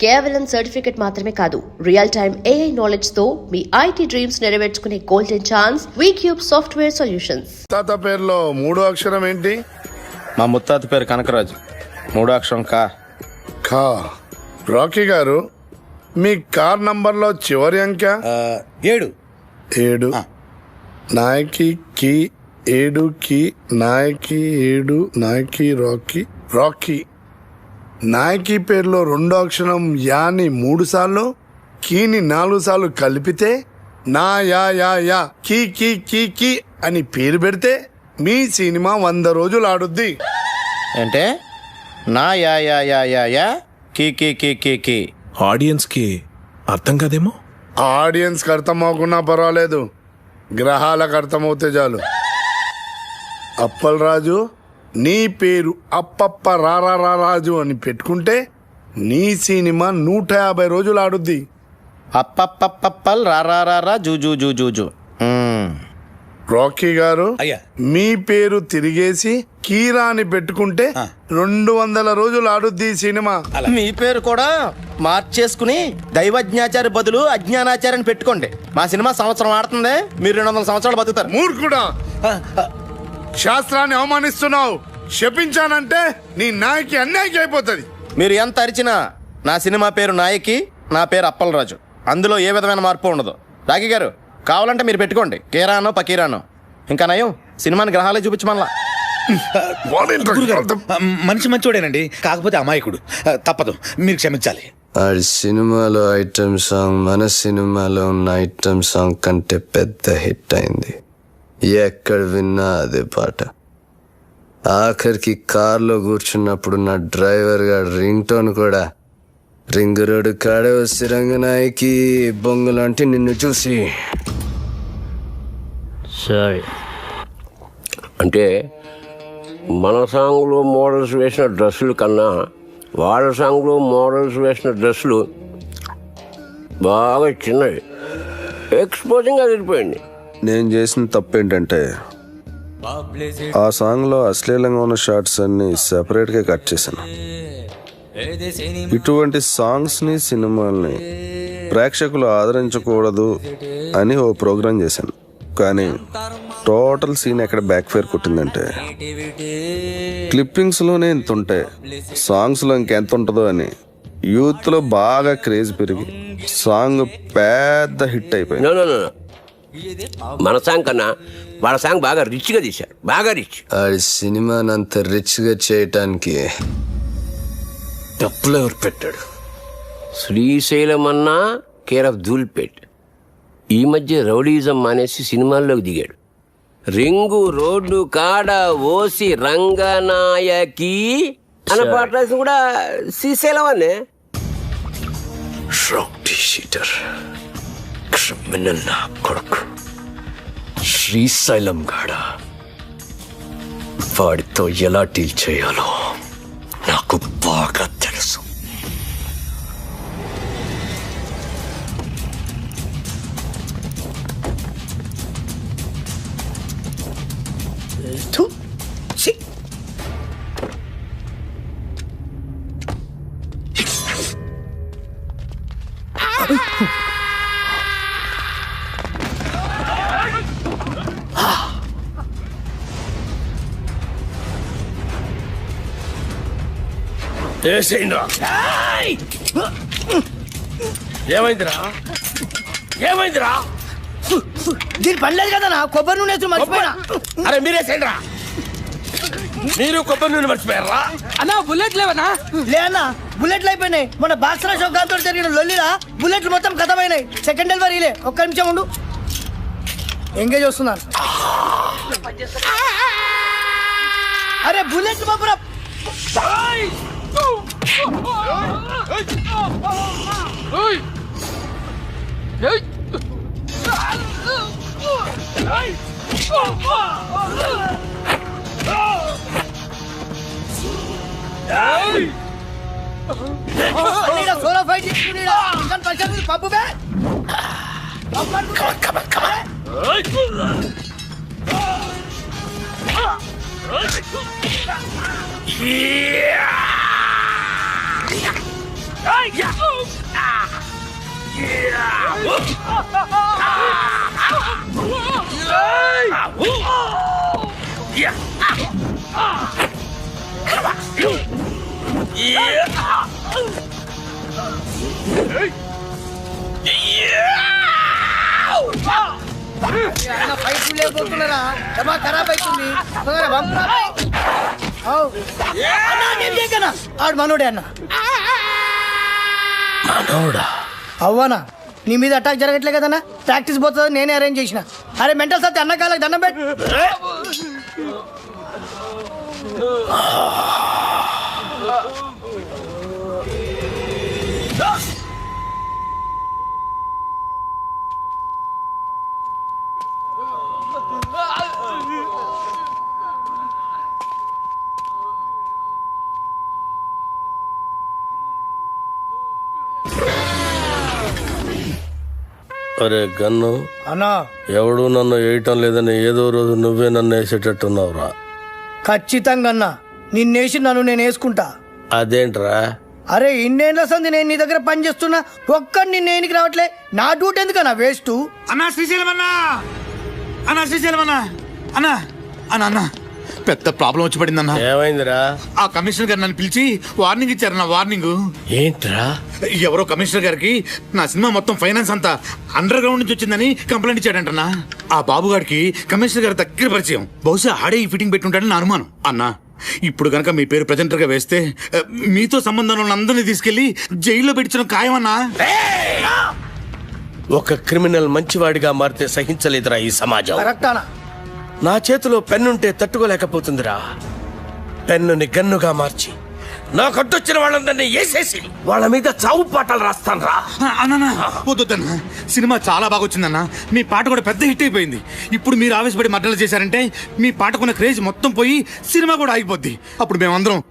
కేవలం సర్టిఫికెట్ మాత్రమే కాదు, రియల్ టైమ్ AI నాలెడ్జ్ తో మీ IT డ్రీమ్స్ నెరవేర్చుకునే golden chance VCube software solutions. తాత పేరులో మూడో అక్షరం ఏంటి? మా ముత్తాత పేరు కనకరాజు, మూడో అక్షరం కా. ఖా. రాకీ గారు, మీ కార్ నంబర్లో చివరి అంక? 7. 7. నాయకి కి 7 కి నాయకి 7 నాయకి రాకీ రాకీ. నాయకి పేరులో రెండో అక్షరం యాని 3 సార్లు, కీని 4 సార్లు కలిపితే నా యా యా యా కీ కీ కీ కీ అని పేరు పెడితే మీ సినిమా 100 రోజులు ఆడుద్ది. అంటే నా యా యా యా యా యా కీ కీ కీ కీ కీ. ఆడియన్స్ కి అర్థం కాదేమో. ఆడియన్స్కి అర్థం అవ్వకున్నా పర్వాలేదు, గ్రహాలకు అర్థమవుతే చాలు. అప్పల్ రాజు, నీ పేరు అప్పప్ప రారారాజు అని పెట్టుకుంటే నీ సినిమా 150 రోజులు ఆడుద్ది. అప్పప్పప్పల్ రారారా జూ జూ జూ జూ జూ. రాకీ గారు, అయ్యా. మీ పేరు తిరిగేసి కీరా అని పెట్టుకుంటే 200 రోజులు ఆడుద్ది ఈ సినిమా. మీ పేరు కూడా మార్చేసుకుని దైవజ్ఞాచారి బదులు అజ్ఞానాచార్యని పెట్టుకోండి. మా సినిమా సంవత్సరం ఆడుతుంది, మీరు 200 సంవత్సరాలు బతుకుతారు. మూర్ఖుడా, శాస్త్రాన్ని అవమానిస్తున్నావు. శపించానంటే నీ నాయకి అన్యాయకి అయిపోతుంది. మీరు ఎంత అరిచినా నా సినిమా పేరు నాయకి, నా పేరు అప్పలరాజు. అందులో ఏ విధమైన మార్పు ఉండదు. రాకీ గారు, కావాలంటే మీరు పెట్టుకోండి కేరానో పకీరానో. ఇంకా నయం, సినిమాని గ్రహాలే చూపించమల్లా. మనిషి మంచోడేనండి, కాకపోతే అమాయకుడు. తప్పదు, మీరు క్షమించాలి. ఆడి సినిమాలో ఐటమ్ సాంగ్ మన సినిమాలో ఉన్న ఐటమ్ సాంగ్ కంటే పెద్ద హిట్ అయింది. ఎక్కడ విన్నా అదే పాట. ఆఖరికి కార్లో కూర్చున్నప్పుడు నా డ్రైవర్ గారు రింగ్ టోన్ కూడా రింగ్ రోడ్డు కాడే వచ్చి రంగనాయకి బొంగులాంటి నిన్ను చూసి. సరే, అంటే మన సాంగ్లో మోడల్స్ వేసిన డ్రెస్సుల కన్నా వాళ్ళ సాంగ్లో మోడల్స్ వేసిన డ్రెస్సులు బాగా చిన్నవి, ఎక్స్పోజింగ్ అది వెళ్ళిపోయింది. నేను చేసిన తప్పేంటంటే ఆ సాంగ్లో అశ్లీలంగా ఉన్న షార్ట్స్ అన్ని సెపరేట్గా కట్ చేశాను. ఇటువంటి సాంగ్స్ని సినిమాల్ని ప్రేక్షకులు ఆదరించకూడదు అని ఓ ప్రోగ్రాం చేశాను. కానీ టోటల్ సీన్ ఎక్కడ బ్యాక్ ఫైర్ కొట్టిందంటే క్లిప్పింగ్స్లోనే ఇంత ఉంటే సాంగ్స్లో ఇంకెంత ఉంటుందో అని యూత్లో బాగా క్రేజ్ పెరిగి సాంగ్ పెద్ద హిట్ అయిపోయింది. మన సాంగ్ కన్నా వాళ్ళ సాంగ్ బాగా రిచ్గా తీశారు, బాగా రిచ్. ఆడి సినిమాని అంత రిచ్గా చేయటానికి డబ్బులు ఎవరు పెట్టాడు? శ్రీశైలం అన్నా కేర్ ఆఫ్ ధూల్పేట్. ఈ మధ్య రౌడీజం మానేసి సినిమాల్లోకి దిగాడు. రింగు రోడ్డు కాడ ఓసి రంగనాయకి అన్న పాట రాసి కూడా శ్రీశైలం అనే. రౌడీ షీటర్, క్రిమినల్ నా కొడుకు శ్రీశైలం గాడ. వాడితో ఎలా డీల్ చేయాలో నాకు బాగా తెలుసు. ఏమైందిరా ఏమైందిరా? దీని పనిలేదు కదా నా కొబ్బరి నూనె మర్చిపోయినా. అరే మీరేసేంద్రా, మీరు కొబ్బరి నూనె మర్చిపోయారా? అన్నా బుల్లెట్ లేవనా? లే అన్నా, బుల్లెట్లు అయిపోయినాయి. మన బాక్సరా షోకాంతో జరిగిన లొల్లిలా బుల్లెట్లు మొత్తం ఖతమైనాయి. సెకండ్ డెలివరీలే, ఒక్క నిమిషం ఉండు, ఎంగేజ్ వస్తున్నాను. అరే బుల్లెట్ బాబురా. సోలో ఫైట్ పప్పు బే. ఫైట్ లేకపోతున్నారా డబ్బా ఖరాబ్ అవుతుంది తొందరగా పంపురా. అన్నా, నేను చేయకనా? ఆడు మనోడే అన్న. అవ్వనా నీ మీద అటాక్ జరగట్లే కదన్నా, ప్రాక్టీస్ పోతుంది నేనే అరేంజ్ చేసిన. అరే మెంటల్ సత్తి అన్న కాళ్ళకి దండం పెట్టు. అరే గన్ను, అన్నా ఎవడు నన్ను వేయటం లేదని ఏదో రోజు నువ్వే నన్ను వేసేటట్టున్నావురా. ఖచ్చితంగా అన్నా, నిన్నేసి నన్ను నేను వేసుకుంటా. అదేంట్రా? అరే ఇన్నేళ్ళ సంది నేను నీ దగ్గర పని చేస్తున్నా, ఒక్కడు నిన్న ఏనికి రావట్లే. నా డ్యూటీ ఎందుకన్నా వేస్ట్? అన్నా శ్రీశైలం అన్నా, అన్నా శ్రీశైలం అన్నా, అన్నా అన్నా అన్నా పెద్ద ప్రాబ్లం వచ్చి పడిందన్నా. ఏమైందిరా? ఆ కమిషనర్ గారు నన్ను పిలిచి వార్నింగ్ ఇచ్చారన్నా. వార్నింగ్ ఏంట్రా? ఎవరో కమిషనర్ గారికి నా సినిమా మొత్తం ఫైనాన్స్ అంతా అండర్ గ్రౌండ్ నుంచి వచ్చిందని కంప్లైంట్ ఇచ్చాడంటన్నా. ఆ బాబు గారికి కమిషనర్ గారి దగ్గర పరిచయం, బహుశా ఆడే ఈ ఫిట్టింగ్ పెట్టుంటాడని నా అనుమానం. అన్నా ఇప్పుడు కనుక మీ పేరు ప్రెజెంటర్ గా వేస్తే మీతో సంబంధం ఉన్న అందరినీ తీసుకెళ్లి జైల్లో పెట్టించడం ఖాయమన్నా. ఒక క్రిమినల్ మంచివాడిగా మారితే సహించలేదురా ఈ సమాజం. కరెక్టానా? నా చేతిలో పెన్నుంటే తట్టుకోలేకపోతుందిరా. పెన్నుని గన్నుగా మార్చి నా కట్టొచ్చిన వాళ్ళందరినీ వేసేసి వాళ్ళ మీద చావు పాటలు రాస్తాను రా. అన్నా వద్దన్నా, సినిమా చాలా బాగా వచ్చిందన్నా. మీ పాట కూడా పెద్ద హిట్ అయిపోయింది. ఇప్పుడు మీరు ఆవేశపడి మర్డర్లు చేశారంటే మీ పాటకున్న క్రేజ్ మొత్తం పోయి సినిమా కూడా ఆగిపోద్ది. అప్పుడు మేమందరం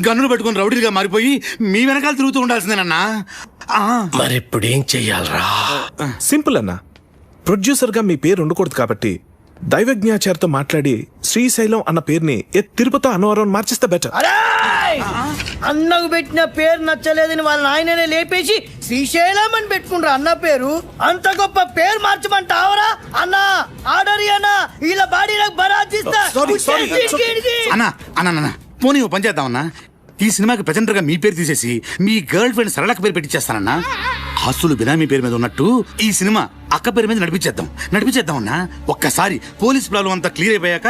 గన్నులు పెట్టుకుని రౌడీలుగా మారిపోయి మీ వెనకాల తిరుగుతూ ఉండాల్సిందేనన్నా. మరిప్పుడు ఏం చెయ్యాలరా? సింపుల్ అన్న, ప్రొడ్యూసర్ గా మీ పేరు ఉండకూడదు కాబట్టి దైవజ్ఞాచారితో మాట్లాడి శ్రీశైలం అన్న పేరుని తిరుపతి అన్నవరం మార్చిస్తే బెటర్. అరే అన్నకు పెట్టిన పేరు నచ్చలేదని వాళ్ళ ఆయననే లేపేసి శ్రీశైలం అని పెట్టుకుంటారు అన్న పేరు. అంత గొప్ప పేరు మార్చమంటావరా అన్న? ఆర్డర్ అన్నా, ఇలా బాడీ నాకు బరాతిస్తా. అన్నా అన్నా పోనీ ఓ పని చేద్దామన్నా, ఈ సినిమాకి ప్రెజెంటర్ గా మీ పేరు తీసేసి మీ గర్ల్ ఫ్రెండ్ సరళక్క పేరు పెట్టించేస్తానన్నా. ఆస్తులు బినామీ పేరు మీద ఉన్నట్టు ఈ సినిమా అక్క పేరు మీద నడిపించేద్దాం అన్నా. ఒక్కసారి పోలీస్ ప్రాబ్లం అంతా క్లియర్ అయిపోయాక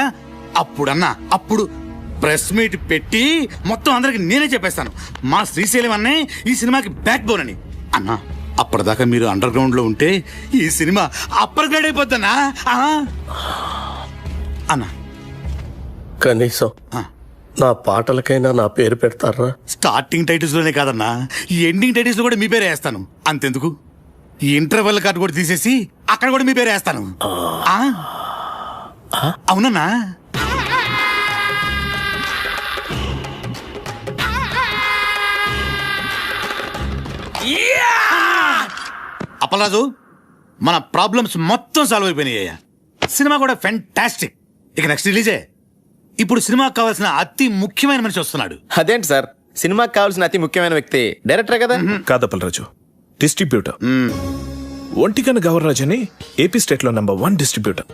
అప్పుడు ప్రెస్ మీట్ పెట్టి మొత్తం అందరికి నేనే చెప్పేస్తాను మా శ్రీశైలం అన్నే ఈ సినిమాకి బ్యాక్ బోన్ అని. అన్నా అప్పటిదాకా మీరు అండర్ గ్రౌండ్ లో ఉంటే ఈ సినిమా అప్పర్ గ్రేడ్ అయిపోద్దన్నా. అన్నా కనీసం నా పాటలకైనా నా పేరు పెడతారా? స్టార్టింగ్ టైటిల్స్ లోనే కాదన్నా, ఈ ఎండింగ్ టైటిల్స్ లో కూడా మీ పేరే వేస్తాను. అంతెందుకు, ఈ ఇంటర్వెల్ కార్డు కూడా తీసేసి అక్కడ కూడా మీ పేరే వేస్తాను. అవునన్నా? అప్పలరాజు, మన ప్రాబ్లమ్స్ మొత్తం సాల్వ్ అయిపోయినాయ్యా. సినిమా కూడా ఫెంటాస్టిక్. ఇక నెక్స్ట్ రిలీజే. ఇప్పుడు సినిమాకి కావాల్సిన అతి ముఖ్యమైన మనిషి వస్తున్నాడు. అదేంటి సార్, సినిమాకి కావాల్సిన అతి ముఖ్యమైన వ్యక్తి డైరెక్టర్ కదా? కాదప్పలరాజు, డిస్ట్రిబ్యూటర్. ఒంటికన్ గవర్రాజ్ అని ఏపీ స్టేట్ లో నంబర్ 1 డిస్ట్రిబ్యూటర్.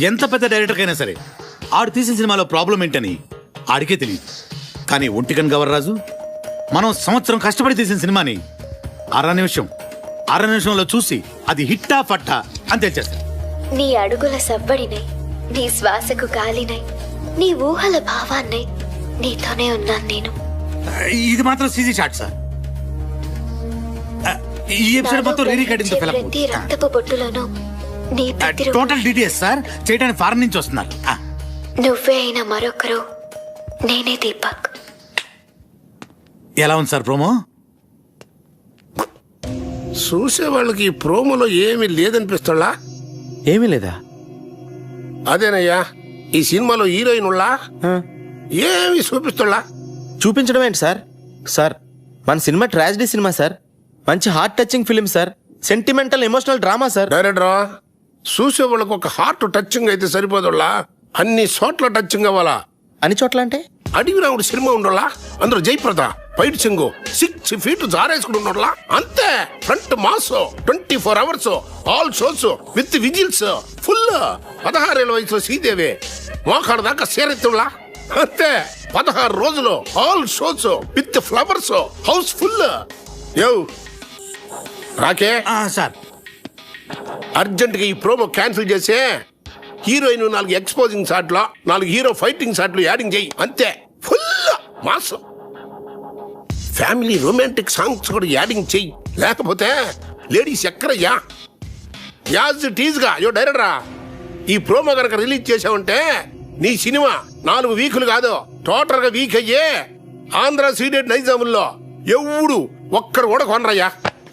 ఎంత పెద్ద డైరెక్టర్ అయినా సరే ఆడు తీసిన సినిమాలో ప్రాబ్లం ఏంటని ఆడికే తెలియదు. కానీ ఒంటికన్ గవర్రాజు మనం సంవత్సరం కష్టపడి తీసిన సినిమాని అర నిమిషంలో చూసి అది హిట్టా ఫట్టా అని తెలిచేస్తాడు. నీ అడుగుల సవ్వడినై, నీ శ్వాసకు గాలినై, నీ ఊహల భావాన్నై నీతోనే ఉన్నాను నేను. ఇది మాత్రం సీజీ షాట్ సార్. ఈ ఎపిసోడ్ మొత్తం రీ రికార్డింగ్ తో ఫిలప్. ప్రతి రక్తపు బొట్టులోనూ నీ ప్రతిరూపం. టోటల్ డీటెయిల్స్ సార్ చేయడానికి ఫారెన్ నుంచి వస్తున్నారు. నువ్వే అయిన మరొకరు నేనే దీపక్. ఎలా ఉంది సార్ ప్రోమో? చూసే వాళ్ళకి ఈ ప్రోమోలో ఏమీ లేదనిపిస్తాడా? ఏమీ లేదా? అదేనయ్యా, ఈ సినిమాలో హీరోయిన్ ఉళ్ళా ఏమి చూపిస్తాడా? చూపించడం ఏంటి సార్? సార్ మన సినిమా ట్రాజడీ సినిమా సార్, మంచి heart touching film sir, sentimental emotional drama sir. డైరెక్టరా, చూసే వాళ్ళకి ఒక హార్ట్ టచింగ్ అయితే సరిపోదులా, అన్ని చోట్ల టచింగ్ అవ్వాలా. అన్ని చోట్ల అంటే? అడిగి రావుడు సినిమా ఉండలా, అందులో జయప్రద పైట్ సింగు 6 feet జారేసుకుని ఉన్నట్లా అంతే. Front mass 24 hours all shows with whistles full. 16 ఏళ్ళ వయసులో శ్రీదేవి మోకాడు దాకా సేరెత్తులా అంతే. 16 రోజులు all shows with flowers house full. యో రాకే సార్, అర్జెంట్ గా ఈ ప్రోమో క్యాన్సిల్ చేసే హీరోయిన్ 4 ఎక్స్పోజింగ్ షాట్లు 4 హీరో ఫైటింగ్ షాట్లు యాడింగ్ చేయి అంతే. Full mass. Family romantic songs కూడా యాడింగ్ చెయ్యి, లేకపోతే లేడీస్ ఎక్కడయ్యా. యాజ్ టీజ్ గా యో డైరెక్టరా ఈ ప్రోమో కనుక రిలీజ్ చేసావంటే నీ సినిమా 4 వీకులు కాదు టోటల్ గా వీక్ అయ్యే ఆంధ్ర సీడెడ్ నైజాముల్లో ఎవడు ఒక్కడు కూడా కొనరయ్యా.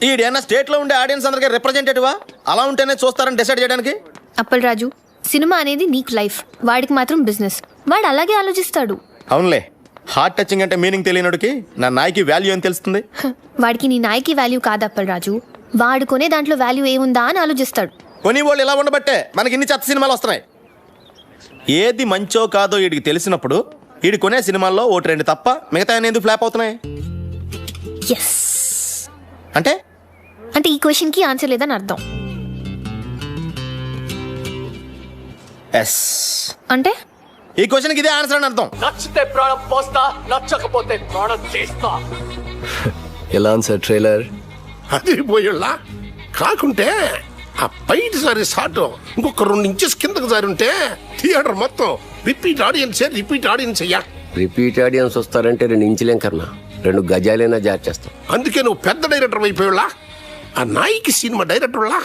ఈడేనా స్టేట్ లో ఉండే ఆడియన్స్ అందరికీ రిప్రజెంటేటివా? అలా ఉంటేనే చూస్తారని డిసైడ్ చేయడానికి. అప్పల్ రాజు, సినిమా అనేది నీకు లైఫ్, వాడికి మాత్రం బిజినెస్. వాడు అలాగే ఆలోచిస్తాడు. అవునులే, హార్ట్ టచింగ్ అంటే మీనింగ్ తెలియనోడికి నా నాయకి వాల్యూ అని తెలుస్తుంది. వాడికి నీ నాయకి వాల్యూ కాదు అప్పల్ రాజు, వాడు కొనే దాంట్లో వాల్యూ ఏముందా అని ఆలోచిస్తాడు. కొని వాళ్ళు ఇలా ఉండబట్టే మనకి ఇన్ని చెత్త సినిమాలు వస్తున్నాయి. ఏది మంచో కాదో వీడికి తెలిసినప్పుడు వీడి కొనే సినిమాల్లో 1-2 తప్ప మిగతా ఎందుకు ఫ్లాప్ అవుతున్నాయి? ఎస్ అంటే అంటే ఈ క్వశ్చన్ కి ఆన్సర్ లేదని అర్థం. ఎస్ అంటే ఈ క్వశ్చన్కి ఇదే ఆన్సర్ అని అర్థం. నచ్చితే ప్రాణం పోస్తా, నచ్చకపోతే ప్రాణం చేస్తా. ఎలా సార్ ట్రైలర్? అది పోయిళ్ళా కాకుంటే ఆ పైట్ సారి షాట్ ఇంకొక 2 inches కిందకు జారి ఉంటే థియేటర్ మొత్తం రిపీట్ ఆడియన్స్ అయ్యా. రిపీట్ ఆడియన్స్ వస్తారంటే 2 ఇంచులేం కన్నా 2 గజాలైనా జార్ చేస్తాం. అందుకే నువ్వు పెద్ద డైరెక్టర్ అయిపోయాళ్ళా. ఆ నాయికి సినిమా డైరెక్టర్లా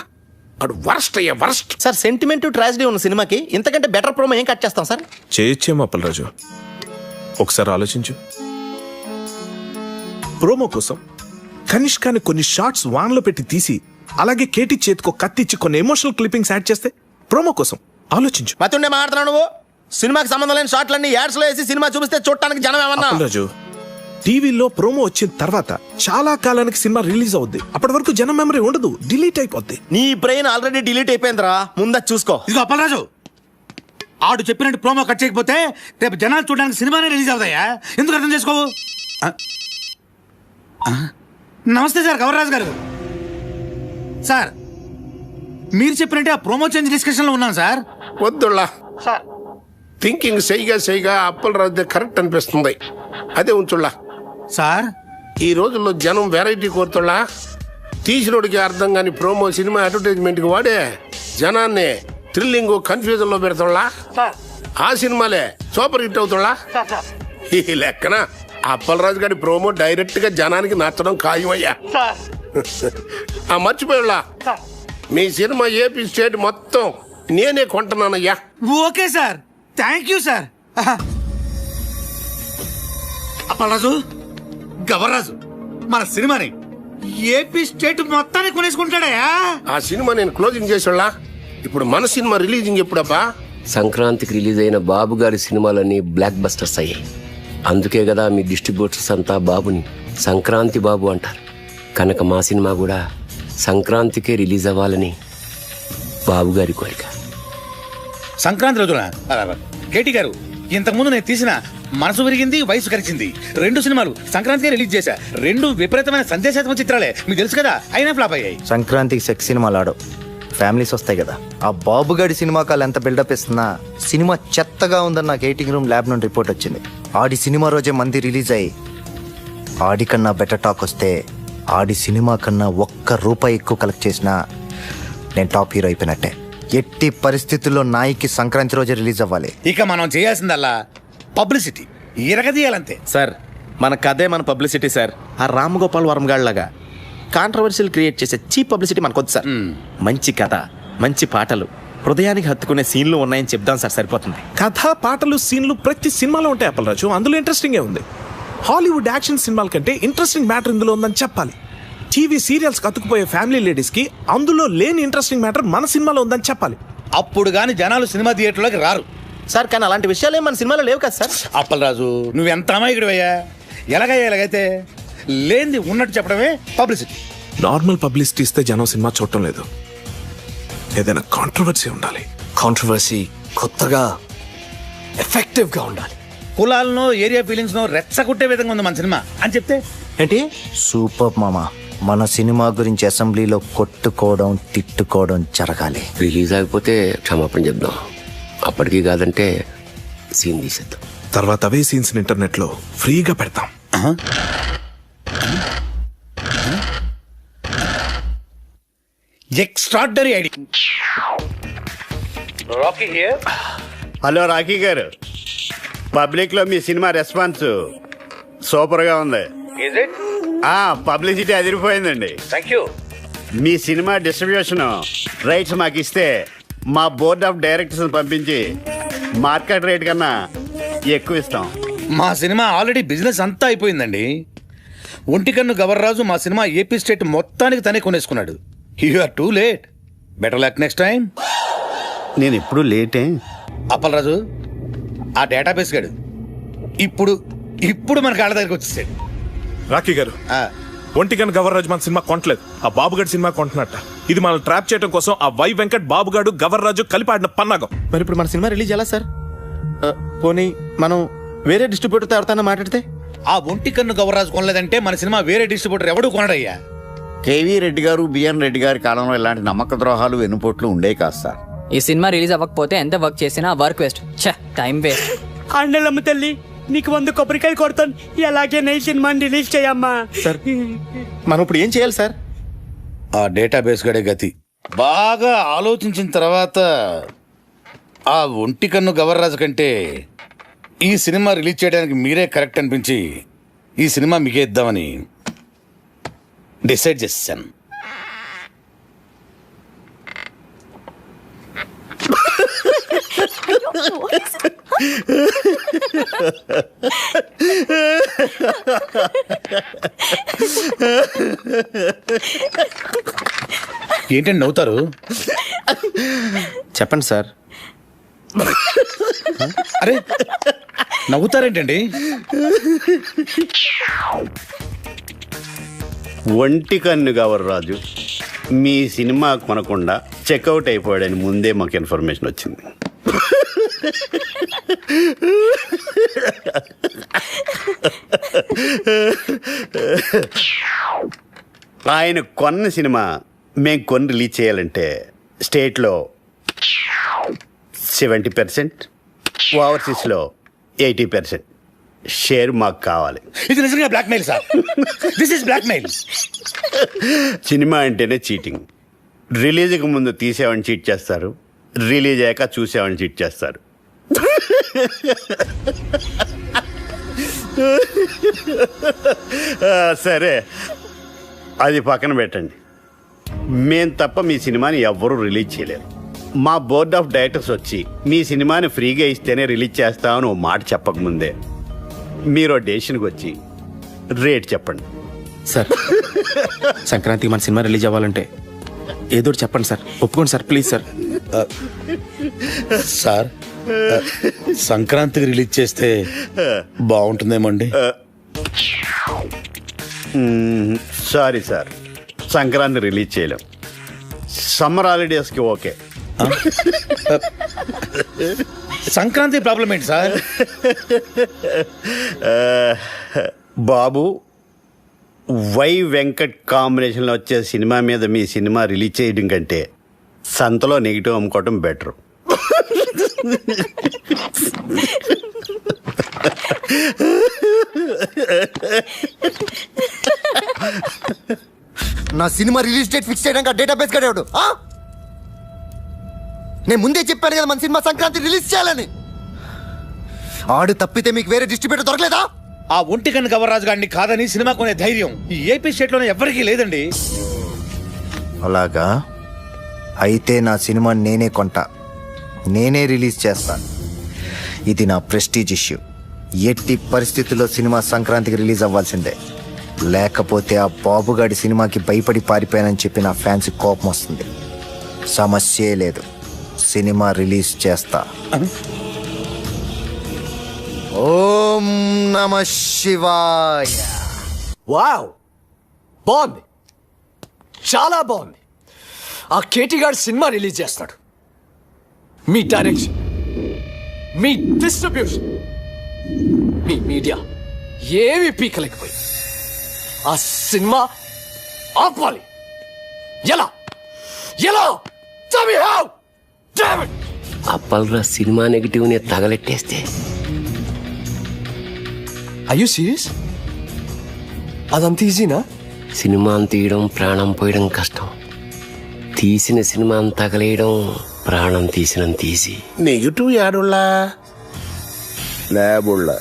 అడు వరస్ట్ అయ్యా వరస్ట్. సార్ సెంటిమెంట్ ట్రాజడీ ఉన్న సినిమాకి ఇంతకంటే బెటర్ ప్రోమో ఏం కట్ చేస్తాం సార్? చేయొచ్చేమో అప్పలరాజు, ఒకసారి ఆలోచించు. ప్రోమో కోసం కనిష్కాని కొన్ని షార్ట్స్ వాన్లో పెట్టి తీసి అలాగే కేటీ చేతికో కత్తిచ్చి కొన్ని ఎమోషనల్ క్లిప్పింగ్స్ యాడ్ చేస్తే ప్రోమో కోసం ఆలోచించు. మతుండే మాట్లాడుతున్నావు నువ్వు. సినిమాకి సంబంధం లేని షాట్లన్నీ యాడ్స్ లో వేసి సినిమా చూపిస్తే చూడటానికి జనం ఏమన్నా? అప్పలరాజు, టీవీలో ప్రోమో వచ్చిన తర్వాత చాలా కాలానికి సినిమా రిలీజ్ అవుద్ది. అప్పటి వరకు జనం మెమరీ ఉండదు, డిలీట్ అయిపోద్ది. నీ బ్రెయిన్ ఆల్రెడీ డిలీట్ అయిపోయిందిరా, ముందా చూసుకో. ఇదిగో అప్పలరాజు, ఆడు చెప్పినట్టు ప్రోమో కట్ చేయకపోతే రేపు జనాలు చూడడానికి సినిమానే రిలీజ్ అవుతాయా? ఎందుకు అర్థం చేసుకోవు? నమస్తే సార్, గవర్రాజు గారు. సార్, మీరు చెప్పినట్టే ఆ ప్రోమో చేంజ్ డిస్కషన్ లో ఉన్నాను సార్. వద్దుళ్ళా థింకింగ్ సైగా అప్పలరాజు కరెక్ట్ అనిపిస్తుంది. అదే ఉంచుళ్ళా సార్. ఈ రోజుల్లో జనం వెరైటీ కోరుతుళ్ళా. తీసినోడికి అర్థం కాని ప్రోమో సినిమా అడ్వర్టైజ్మెంట్కి వాడే జనాన్ని థ్రిల్లింగ్ కన్ఫ్యూజన్ లో పెడుతుళ్ళా. ఆ సినిమాలే సూపర్ హిట్ అవుతుళ్ళా. ఈ లెక్కన అప్పలరాజు గారి ప్రోమో డైరెక్ట్ గా జనానికి నచ్చడం ఖాయమయ్యా. మర్చిపోయాళ్ళా మీ సినిమా ఏపీ స్టేట్ మొత్తం నేనే కొంటున్నానయ్యా. Okay sir, thank you sir. Appalaraju, Gavarraju మన సినిమాని ఏపీ స్టేట్ మొత్తాన్ని కొనేసుకుంటాడయా. ఆ సినిమా నేను క్లోజింగ్ చేసేళ్ళా. ఇప్పుడు మన సినిమా రిలీజింగ్ ఎప్పుడబ్బా? సంక్రాంతికి రిలీజ్ అయిన బాబు గారి సినిమాలన్నీ బ్లాక్ బస్టర్స్ అయ్యాయి. అందుకే కదా మీ డిస్ట్రిబ్యూటర్స్ అంతా బాబుని సంక్రాంతి బాబు అంటారు. కనుక మా సినిమా కూడా సంక్రాంతికే రిలీజ్ అవ్వాలని బాబు గారి కోరిక. సంక్రాంతి రోజున కేటీ గారు, ఇంతకుముందు నేను తీసిన మనసు విరిగింది వయసు కరిచింది 2 సినిమాలు సంక్రాంతికి రిలీజ్ చేశా. 2 విపరీతమైన సందేశాత్మక చిత్రాలే, మీకు తెలుసు కదా, అయినా ఫ్లాప్ అయ్యాయి. సంక్రాంతికి సెక్స్ సినిమాలు ఆడవు, ఫ్యామిలీస్ వస్తాయి కదా. ఆ బాబుగాడి సినిమాకాలు ఎంత బిల్డప్ ఇస్తున్నా సినిమా చెత్తగా ఉందని నాకు ఎయిటింగ్ రూమ్ ల్యాబ్ నుండి రిపోర్ట్ వచ్చింది. ఆడి సినిమా రోజే మంది రిలీజ్ అయ్యి ఆడి కన్నా బెటర్ టాక్ వస్తే ఆడి సినిమా కన్నా ₹1 ఎక్కువ కలెక్ట్ చేసినా నేను టాప్ హీరో అయిపోయినట్టే. ఎట్టి పరిస్థితుల్లో నాయికి సంక్రాంతి రోజే రిలీజ్ అవ్వాలి. ఇక మనం చేయాల్సిందల్లా పబ్లిసిటీ ఇరగదీయాలంతే. సార్, మన కథే మన పబ్లిసిటీ సార్. ఆ రామ్ గోపాల్ వర్మ గాళ్ళగా కాంట్రవర్సీలు క్రియేట్ చేసే చీప్ పబ్లిసిటీ మనకొద్దు సార్. మంచి కథ, మంచి పాటలు, హృదయానికి హత్తుకునే సీన్లు ఉన్నాయని చెప్దాం సార్, సరిపోతుంది. కథ, పాటలు, సీన్లు ప్రతి సినిమాలో ఉంటాయి అప్పలరాజు. అందులో ఇంట్రెస్టింగే ఉంది. హాలీవుడ్ యాక్షన్ సినిమాల కంటే ఇంట్రెస్టింగ్ మ్యాటర్ ఇందులో ఉందని చెప్పాలి. టీవీ సీరియల్స్ కతుకుపోయే ఫ్యామిలీ లేడీస్ కి అందులో లేని ఇంట్రెస్టింగ్ మ్యాటర్ మన సినిమాలో ఉందని చెప్పాలి. అప్పుడు గాని జనాలు సినిమా థియేటర్లోకి రారు సార్. కానీ అలాంటి విషయాలు మన సినిమాలో లేవు కదా సార్. అప్పలరాజు, నువ్వెంత అమాయకుడివయ్యా. ఎలాగైతే లేనిది ఉన్నట్టు చెప్పడమే పబ్లిసిటీ. నార్మల్ పబ్లిసిటీ ఇస్తే జనం సినిమా చూడటం లేదు. ఏదైనా కాంట్రవర్సీ ఉండాలి. కాంట్రవర్సీ కొత్తగా ఎఫెక్టివ్ గా ఉండాలి. కులాలను ఏరియా ఫీలింగ్స్ రెచ్చగొట్టే విధంగా ఉంది మన సినిమా అని చెప్తే ఏంటి? సూపర్ మామా. మన సినిమా గురించి అసెంబ్లీలో కొట్టుకోవడం తిట్టుకోవడం జరగాలి. రిలీజ్ అయిపోతే క్షమాపణ చెప్దాం, అప్పటికి కాదంటే సీన్ తీసేద్దాం. తర్వాత అవే సీన్స్ ఇంటర్నెట్ లో ఫ్రీగా పెడతాం. Extraordinary idea. Rocky here. Hello Rocky గారు, పబ్లిక్ లో మీ సినిమా రెస్పాన్స్ సూపర్ గా ఉంది. పబ్లిసిటీ అదిరిపోయిందండి. Thank you. మీ సినిమా డిస్ట్రిబ్యూషన్ రైట్స్ మాకు ఇస్తే మా బోర్డ్ ఆఫ్ డైరెక్టర్స్ పంపించి మార్కెట్ రేట్ కన్నా ఎక్కువ ఇస్తాం. మా సినిమా ఆల్రెడీ బిజినెస్ అంతా అయిపోయిందండి. ఒంటికన్ను గవర్రాజు మా సినిమా ఏపీ స్టేట్ మొత్తానికి తనే కొనేసుకున్నాడు. You are too late. Better luck next time. నేను ఎప్పుడు లేటే. అప్పలరాజు, ఆ డేటాబేస్ గాడు ఇప్పుడు ఇప్పుడు మన కాళ్ళ దగ్గరికి వచ్చేసాడు. రాకీ గారు, ఒంటికన్ గవర్రాజు మన సినిమా కొంటలేదు, ఆ బాబుగాడి సినిమా కొంటున్నట్ట. ఇది మనం ట్రాప్ చేయడం కోసం ఆ వై వెంకట్ బాబుగాడు గవర్రాజు కలిపి ఆడిన పన్నాగం. మరి ఇప్పుడు మన సినిమా రిలీజ్ ఎలా సార్? పోనీ మనం వేరే డిస్ట్రిబ్యూటర్తో ఎవరితో మాట్లాడితే? ఆ ఒంటికన్ను గవర్రాజు కొనలేదంటే మన సినిమా వేరే డిస్ట్రిబ్యూటర్ ఎవడు కొనడయ్యా. కేవీ రెడ్డి గారు, బిఎన్ రెడ్డి గారి కాలంలో ఇలాంటి నమ్మక ద్రోహాలు వెన్నుపోట్లు ఉండే కాదు సార్. ఈ సినిమా రిలీజ్ అవ్వకపోతే ఎంత వర్క్ చేసినా వర్క్ వేస్ట్, టైం వేస్ట్. అండలమ్మ తల్లి, నీకు 100 కొబ్బరికాయలు కొడతాను. ఎలాగే నై సినిమాని రిలీజ్ చేయమ్మా. సార్ మనం ఇప్పుడు ఏం చేయాలి సార్? ఆ డేటాబేస్ గడే గతి. బాగా ఆలోచించిన తర్వాత ఆ ఒంటికన్ను గవర్రాజు కంటే ఈ సినిమా రిలీజ్ చేయడానికి మీరే కరెక్ట్ అనిపించి ఈ సినిమా మీకే ఇద్దామని డిసైడ్ చేశాను. ఏంటండి నవ్వుతారు? చెప్పండి సార్. అరే నవ్వుతారేంటండి? ఒంటికన్ను గవర్రాజు మీ సినిమా కొనకుండా చెక్అవుట్ అయిపోయాడని ముందే మాకు ఇన్ఫర్మేషన్ వచ్చింది. ఆయన కొన్న సినిమా మేము కొని రిలీజ్ చేయాలంటే స్టేట్లో 70%, ఓవర్సీస్లో 80% షేర్ మాకు కావాలి. ఇది నిజంగా blackmail sir. This is blackmail. Cinema అంటేనే చీటింగ్. రిలీజ్కి ముందు తీసేవాడిని చీట్ చేస్తారు, రిలీజ్ అయ్యాక చూసేవాడిని చీట్ చేస్తారు. సరే, అది పక్కన పెట్టండి. మేం తప్ప మీ సినిమాని ఎవ్వరూ రిలీజ్ చేయలేరు. మా బోర్డ్ ఆఫ్ డైరెక్టర్స్ వచ్చి మీ సినిమాని ఫ్రీగా ఇస్తేనే రిలీజ్ చేస్తామని ఓ మాట చెప్పకముందే మీరు డెసిషన్కి వచ్చి రేట్ చెప్పండి. సార్ సంక్రాంతికి మన సినిమా రిలీజ్ అవ్వాలంటే ఏదో చెప్పండి సార్. ఒప్పుకోండి సార్, ప్లీజ్ సార్. సార్ సంక్రాంతికి రిలీజ్ చేస్తే బాగుంటుందేమోండి. సారీ సార్, సంక్రాంతి రిలీజ్ చేయలేం. సమ్మర్ హాలిడేస్కి ఓకే. సంక్రాంతి ప్రాబ్లం ఏంటి సార్? బాబు వై వెంకట్ కాంబినేషన్లో వచ్చే సినిమా మీద మీ సినిమా రిలీజ్ చేయడం కంటే సంతలో నెగిటివ్ అమ్ముకోవటం బెటర్. నా సినిమా రిలీజ్ డేట్ ఫిక్స్ చేయడానికి డేటాబేస్ గడేవాడు. నేను ముందే చెప్పాను కదా మన సినిమా సంక్రాంతి రిలీజ్ చేయాలని. ఆడు తప్పితే మీకు వేరే డిస్ట్రిబ్యూటర్ దొరకలేదా? ఆ ఒంటికన్ను గవర్రాజు గారిని కాదని సినిమా కొనే ధైర్యం ఈ ఏపీ స్టేట్ లోనే ఎవరికీ లేదండి. అలాగా అయితే నా సినిమా నేనే కొంటా, నేనే రిలీజ్ చేస్తాను. ఇది నా ప్రెస్టీజ్ ఇష్యూ. ఎట్టి పరిస్థితుల్లో సినిమా సంక్రాంతికి రిలీజ్ అవ్వాల్సిందే. లేకపోతే ఆ బాబుగాడి సినిమాకి భయపడి పారిపోయానని చెప్పి నా ఫ్యాన్స్ కోపం వస్తుంది. సమస్యే లేదు, సినిమా రిలీజ్ చేస్తా. ఓం నమ శివాయ. వావ్, బాగుంది, చాలా బాగుంది. ఆ కేటీ గారు సినిమా రిలీజ్ చేస్తాడు. మీ డైరెక్షన్, మీ డిస్ట్రిబ్యూషన్, మీ మీడియా ఏమి పీకలేకపోయి ఆ సినిమా ఆపాలి. ఎలా ఎలా అప్పల్రా సినిమా నెగిటివ్ ని తగలెట్టేస్తే. అయ్యో సీరియస్? అదంత ఈజీనా? సినిమాను తీయడం ప్రాణం పోయడం కష్టం. తీసిన సినిమాను తగలేయడం ప్రాణం తీసినంత తీసి. నెగిటివ్ యాడుల్లా ల్యాబుల్లా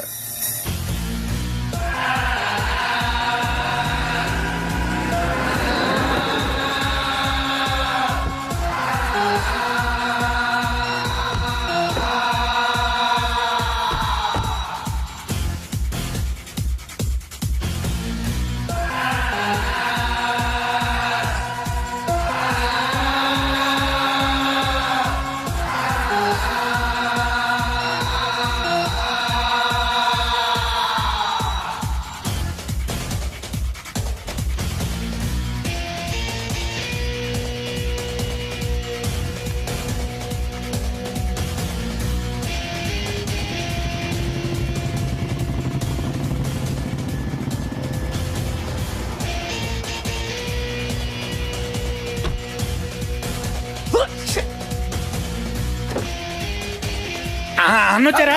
అన్నొచ్చారా?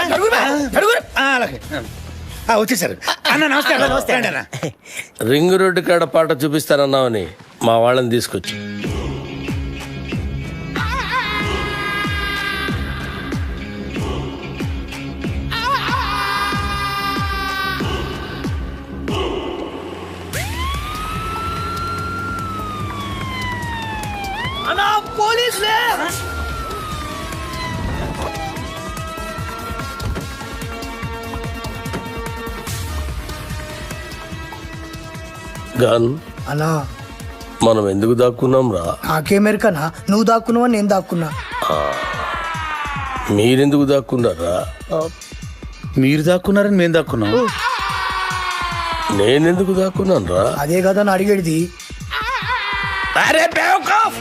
అలాగే వచ్చేసారు. అన్న నమస్కారం. రింగ్ రోడ్డు కాడ పాట చూపిస్తానన్నావని మా వాళ్ళని తీసుకొచ్చి. అన్నా పోలీసులే! గన్ అన్నా మనం ఎందుకు దాక్కున్నాం రా? నాకేమెరకనా? నువ్వు దాక్కున్నావా నేను దాక్కున్నా? మీరెందుకు దాక్కున్నారా? మీరు దాక్కున్నారని మేము దాక్కున్నాం. నేనెందుకు దాక్కున్నాను రా? అదే కదా నా అడిగేది. అరే బేవకాఫ్!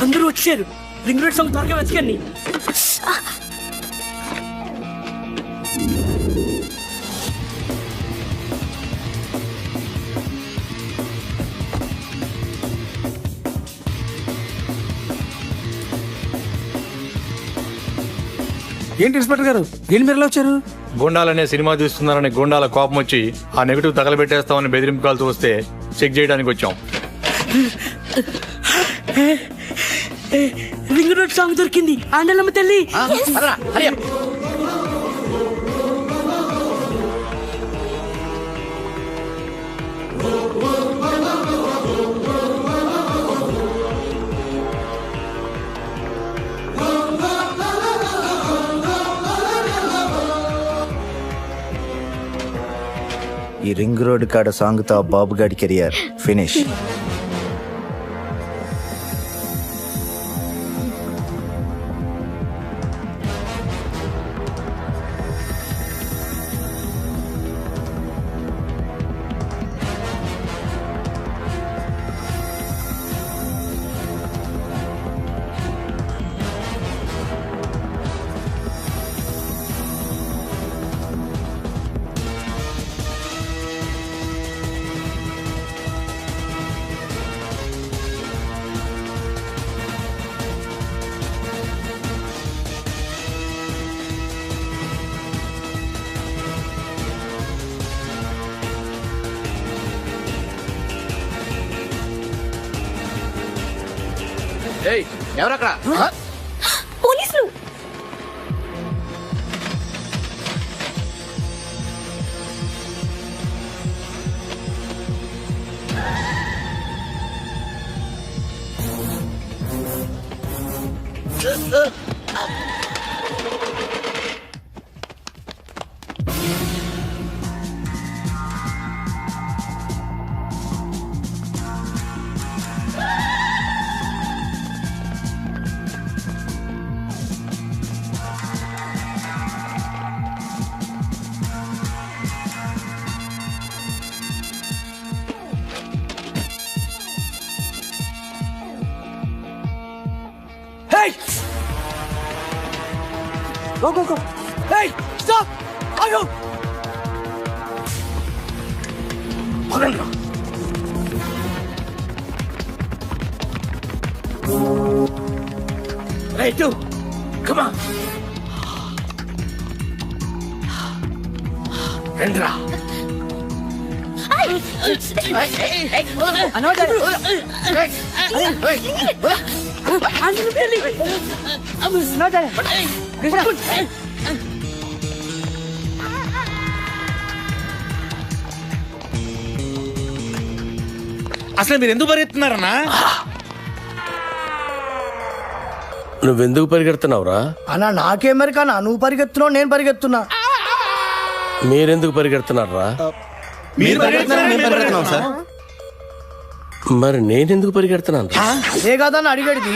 అందరూ వచ్చారు. రింగ్ రోడ్ సాంగ్ త్వరగా వెతకండి. ఏంటి ఇన్స్పెక్టర్ గారు, ఏంటి మీరు ఎలా వచ్చారు? గూండాలనే సినిమా చూస్తున్నారని గూండాల కోపం వచ్చి ఆ నెగిటివ్ తగలబెట్టేస్తామని బెదిరింపు కాల్తో వస్తే చెక్ చేయడానికి వచ్చాం. రింగ్ రోడ్ సాంగ్ దొరికింది. ఆండలమ్మ తల్లి. ఈ రింగ్ రోడ్ కాడ సాంగ్తో ఆ బాబు గాడి కెరియర్ ఫినిష్. ఎవరక్కడ? పోలీసులు. గో గో గో ఏయ్ స్టాప్ ఆగు పదండి రైట్ కమ్ ఆన్ రండిరా అసలు మీరు ఎందుకు పరిగెత్తున్నారన్నా? నువ్వెందుకు పరిగెడుతున్నావురా? అన్నా నాకేం మరి కన్నా నువ్వు పరిగెత్తున్నావు నేను పరిగెత్తున్నా. మీరెందుకు పరిగెడుతున్నారా? మరి నేనెందుకు పరిగెడుతున్నాను? ఏ కాదన్న అడిగడిది.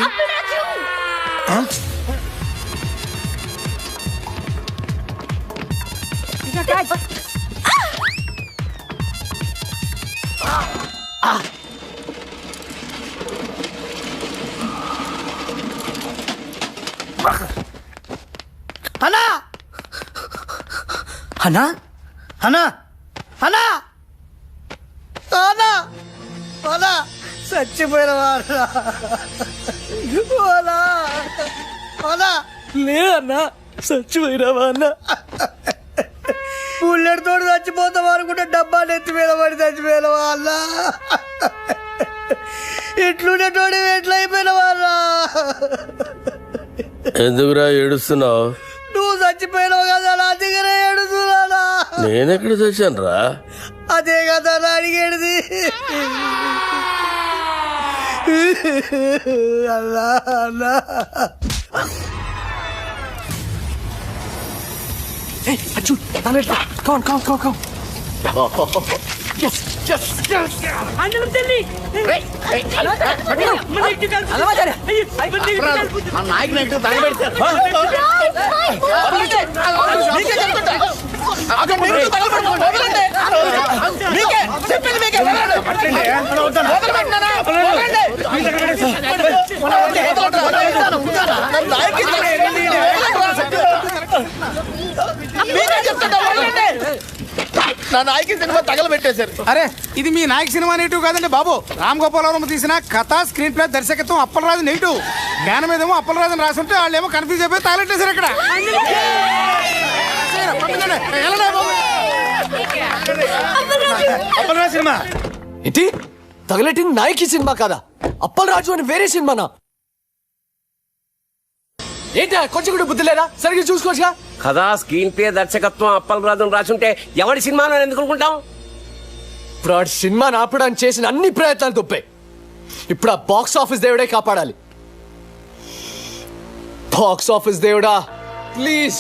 అన్నా అన్నా అన్నా అన్నా అన్నా అన్నా చచ్చిపోయినవా అన్నా అన్నా లేదన్నా చచ్చిపోయినావా అన్నా బుల్లెట్ తోడు చచ్చిపోతాం అనుకుంటే డబ్బా నెత్తి మీద పడి చచ్చిపోయినవా అన్నా ఇట్లుండేటోడు ఎట్లా అయిపోయినవా అన్నా ఎందుకురా ఏడుస్తున్నావు? నువ్వు చచ్చిపోయినావు కదా నా దగ్గర ఏడుస్తున్నానా? నేనెక్కడ చచ్చాను రా? అదే కదా నా అడిగేది. అల్లా అల్లా అచ్చు తలెట్లా కౌన్ కౌన్ కౌన్ కౌన్ yes yes yes అన్నం తల్లి మన నాయకుని ఎక్కడ తగలబెడతారు? నా నాయకి సినిమా తగలబెట్టేశారు. అరే ఇది మీ నాయక సినిమా నెగిటివ్ కాదండి బాబు. రామ్ గోపాల్ వర్మ తీసిన కథ స్క్రీన్ ప్లే దర్శకత్వం అప్పలరాజు నెగిటివ్. జ్ఞానం ఏదేమో అప్పలరాజు రాసి ఉంటే వాళ్ళు ఏమో కన్ఫ్యూజ్ అయిపోయి తగలెట్టేశారు ఇక్కడ. అప్పలరాజు సినిమా ఏంటి తగలెట్టిన నాయకి సినిమా కాదా? అప్పల్ రాజు అని వేరే సినిమానా? ఏంటి కొంచెం కూడా బుద్ధి లేదా? సరిగ్గా చూసుకోవచ్చుగా. కదా స్క్రీన్ ప్లే దర్శకత్వం అప్పలరాజు రాసుంటే ఎవరి సినిమాను ఎందుకు అనుకుంటాం? ఇప్పుడు ఆ సినిమాని ఆపడానికి చేసిన అన్ని ప్రయత్నాలు తప్పాయి. ఇప్పుడు ఆ బాక్స్ ఆఫీస్ దేవుడే కాపాడాలి. బాక్స్ ఆఫీస్ దేవుడా ప్లీజ్